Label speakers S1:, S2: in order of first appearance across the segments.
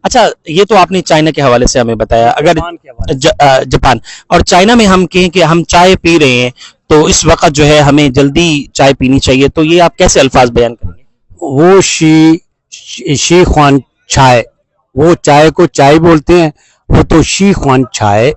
S1: اچھا یہ تو آپ نے چائنا کے حوالے سے ہمیں بتایا، اگر جاپان اور چائنا میں ہم کہیں کہ ہم چائے پی رہے ہیں تو اس وقت جو ہے ہمیں جلدی چائے پینی چاہیے، تو یہ آپ کیسے الفاظ بیان کریں گے؟
S2: وہ شی خوان چائے، وہ چائے کو چائے بولتے ہیں، وہ تو شی خوان چائے۔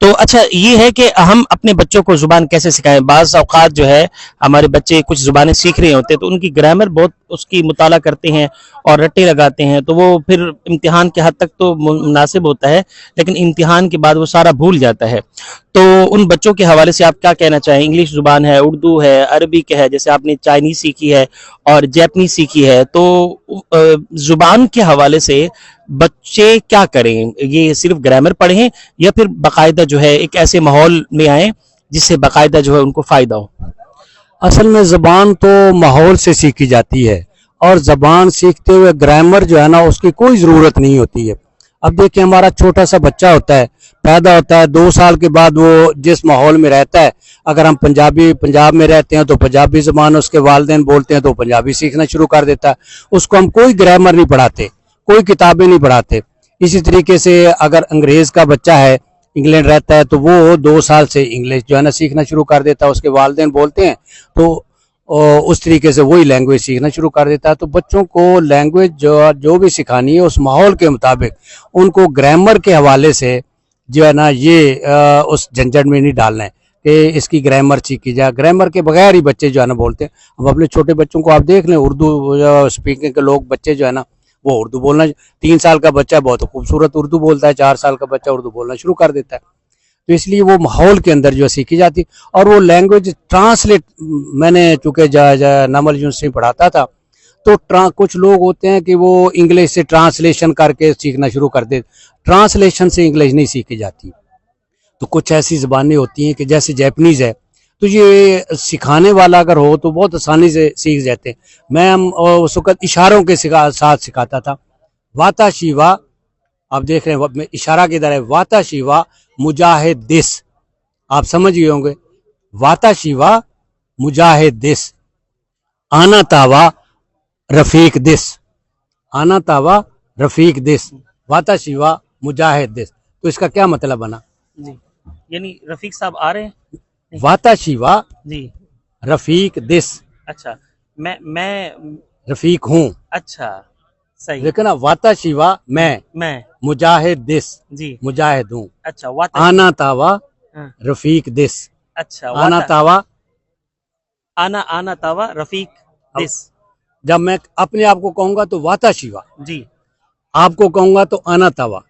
S1: تو اچھا یہ ہے کہ ہم اپنے بچوں کو زبان کیسے سکھائیں؟ بعض اوقات جو ہے ہمارے بچے کچھ زبانیں سیکھ رہے ہوتے ہیں تو ان کی گرامر بہت اس کی مطالعہ کرتے ہیں اور رٹے لگاتے ہیں، تو وہ پھر امتحان کے حد تک تو مناسب ہوتا ہے، لیکن امتحان کے بعد وہ سارا بھول جاتا ہے۔ تو ان بچوں کے حوالے سے آپ کیا کہنا چاہیں؟ انگلش زبان ہے، اردو ہے، عربک ہے، جیسے آپ نے چائنیز سیکھی ہے اور جیپنیز سیکھی ہے، تو زبان کے حوالے سے بچے کیا کریں؟ یہ صرف گرامر پڑھیں یا پھر باقاعدہ جو ہے ایک ایسے ماحول میں آئیں جس سے باقاعدہ جو ہے ان کو فائدہ ہو؟
S2: اصل میں زبان تو ماحول سے سیکھی جاتی ہے، اور زبان سیکھتے ہوئے گرامر جو ہے نا اس کی کوئی ضرورت نہیں ہوتی ہے۔ اب دیکھیں ہمارا چھوٹا سا بچہ ہوتا ہے، پیدا ہوتا ہے، 2 سال کے بعد وہ جس ماحول میں رہتا ہے، اگر ہم پنجاب میں رہتے ہیں تو پنجابی زبان اس کے والدین بولتے ہیں تو پنجابی سیکھنا شروع کر دیتا ہے، اس کو ہم کوئی گرامر نہیں پڑھاتے، کوئی کتابیں نہیں پڑھاتے۔ اسی طریقے سے اگر انگریز کا بچہ ہے، انگلینڈ رہتا ہے، تو وہ 2 سال سے انگلش جو ہے نا سیکھنا شروع کر دیتا ہے، اس کے والدین بولتے ہیں تو اس طریقے سے وہی لینگویج سیکھنا شروع کر دیتا ہے۔ تو بچوں کو لینگویج جو بھی سکھانی ہے اس ماحول کے مطابق، ان کو گرامر کے حوالے سے جو ہے نا یہ اس جھنجھٹ میں نہیں ڈالنا ہے کہ اس کی گرامر سیکھی جائے۔ گرامر کے بغیر ہی بچے جو ہے نا بولتے ہیں۔ ہم اپنے چھوٹے بچوں کو آپ دیکھ لیں، اردو اسپیکنگ کے لوگ بچے جو ہے نا وہ اردو بولنا، 3 سال کا بچہ بہت خوبصورت اردو بولتا ہے، 4 سال کا بچہ اردو بولنا شروع کر دیتا ہے۔ تو اس لیے وہ ماحول کے اندر جو سیکھی جاتی، اور وہ لینگویج ٹرانسلیٹ، میں نے چونکہ نامل یونیورسٹی پڑھاتا تھا، تو کچھ لوگ ہوتے ہیں کہ وہ انگلش سے ٹرانسلیشن کر کے سیکھنا شروع کر دیتے، ٹرانسلیشن سے انگلش نہیں سیکھی جاتی۔ تو کچھ ایسی زبانیں ہوتی ہیں کہ جیسے جیپنیز ہے، تو یہ سکھانے والا اگر ہو تو بہت آسانی سے سیکھ جاتے ہیں۔ میں اس وقت اشاروں کے ساتھ سکھاتا تھا۔ واتا شیوا، آپ دیکھ رہے ہیں اشارہ کدھر ہے، واتا شیوا مجاہد دس، آپ سمجھ گئے ہوں گے، واتا شیوا مجاہد دس، آنا تاوا رفیق دس، آنا تاوا رفیق دس، واتا شیوا مجاہد دس۔ تو اس کا کیا مطلب بنا؟
S1: جی یعنی رفیق صاحب آ رہے ہیں؟
S2: واتا شیوا
S1: جی
S2: رفیق دس،
S1: اچھا میں
S2: رفیق ہوں،
S1: اچھا صحیح،
S2: لیکن واتا شیوا میں مجاہد دس،
S1: جی
S2: مجاہد ہوں،
S1: اچھا واتا،
S2: آنا تاوا
S1: ہاں،
S2: رفیق دس،
S1: اچھا
S2: آنا
S1: واتا،
S2: تاوا۔
S1: آنا تاوا رفیق دس،
S2: جب میں اپنے آپ کو کہوں گا تو واتا شیوا،
S1: جی
S2: آپ کو کہوں گا تو آنا تاوا۔